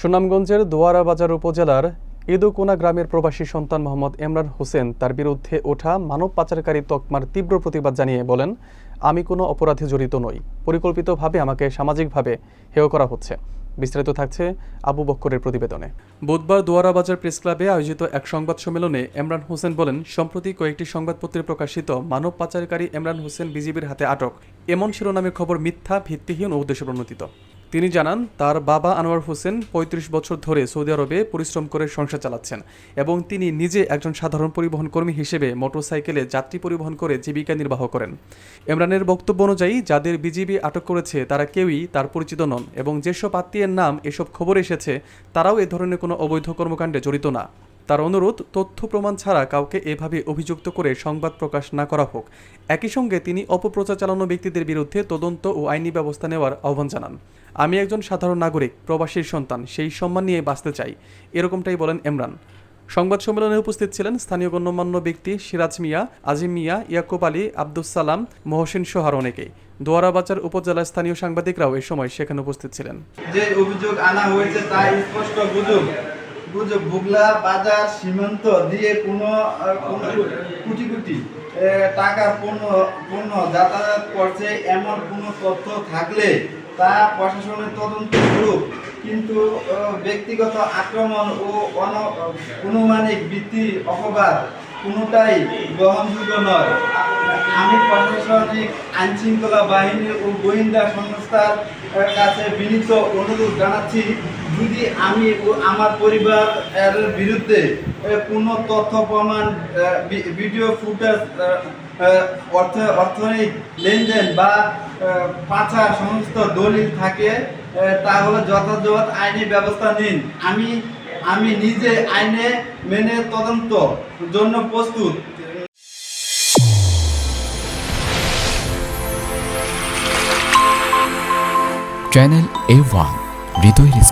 সুনামগঞ্জের দোয়ারা বাজার উপজেলার ইদুকুনা গ্রামের প্রবাসী সন্তান মোহাম্মদ এমরান হোসেন তার বিরুদ্ধে ওঠা মানব পাচারকারী তকমার তীব্র প্রতিবাদ জানিয়ে বলেন, আমি কোনো অপরাধে জড়িত নই, পরিকল্পিতভাবে আমাকে সামাজিকভাবে হেয় করা হচ্ছে। বিস্তারিত থাকছে আবু বক্করের প্রতিবেদনে। বুধবার দোয়ারা বাজার প্রেস ক্লাবে আয়োজিত এক সংবাদ সম্মেলনে এমরান হোসেন বলেন, সম্প্রতি কয়েকটি সংবাদপত্রে প্রকাশিত মানব পাচারকারী এমরান হোসেন বিজিবির হাতে আটক এমন শিরোনামের খবর মিথ্যা, ভিত্তিহীন ও উদ্দেশ্যপ্রণোদিত। তিনি জানান, তার বাবা আনোয়ার হোসেন ৩৫ বছর ধরে সৌদি আরবে পরিশ্রম করে সংসার চালাচ্ছেন এবং তিনি নিজে একজন সাধারণ পরিবহন কর্মী হিসেবে মোটরসাইকেলে যাত্রী পরিবহন করে জীবিকা নির্বাহ করেন। এমরানের বক্তব্য অনুযায়ী যাদের বিজিবি আটক করেছে তারা কেউই তার পরিচিত নন এবং যেসব আত্মীয়ের নাম এসব খবর এসেছে তারাও এ ধরনের কোনো অবৈধ কর্মকাণ্ডে জড়িত না। তার অনুরোধ, তথ্য প্রমাণ ছাড়া কাউকে এভাবে অভিযুক্ত করে সংবাদ প্রকাশ না করা হোক। একই সঙ্গে তিনি অপপ্রচার চালানো ব্যক্তিদের বিরুদ্ধে তদন্ত ও আইনি ব্যবস্থা নেওয়ার আহ্বান জানান। আমি একজন সাধারণ নাগরিক, প্রবাসীর সন্তান, সেই সম্মান নিয়ে বাঁচতে চাই, এরকমটাই বলেন এমরান। সংবাদ সম্মেলনে উপস্থিত ছিলেন স্থানীয় গণ্যমান্য ব্যক্তি সিরাজ মিয়া, আজিম মিয়া, ইয়াকুব আলী, আব্দুস সালাম, মহসিন সহ আরও অনেকেই। দোয়ারা বাজার উপজেলার স্থানীয় সাংবাদিকরাও এ সময় সেখানে উপস্থিত ছিলেন। যে অভিযোগ আনা হয়েছে তা স্পষ্ট গুজব। বুগলা বাজার সীমান্ত দিয়ে কোনো কোটি কোটি টাকার পণ্য যাতায়াত করছে এমন কোনো তথ্য থাকলে তা প্রশাসনের তদন্ত করুক, কিন্তু ব্যক্তিগত আক্রমণ ও অনুমানিক ভিত্তি অপবাদ কোনোটাই গ্রহণযোগ্য নয়। আমি প্রশাসনিক আইনশৃঙ্খলা বাহিনী ও গোয়েন্দা সংস্থার কাছে বিনীত অনুরোধ জানাচ্ছি, যদি আমি ও আমার পরিবারের বিরুদ্ধে কোনো তথ্য প্রমাণ, ভিডিও ফুটেজ, অর্থনৈতিক লেনদেন বা পাচার সমস্ত দলিল থাকে তাহলে যথাযথ আইনি ব্যবস্থা নিন। আমি নিজে আইনে মেনে তদন্ত জন্য প্রস্তুত। চ্যানেল A1 হৃদয়ের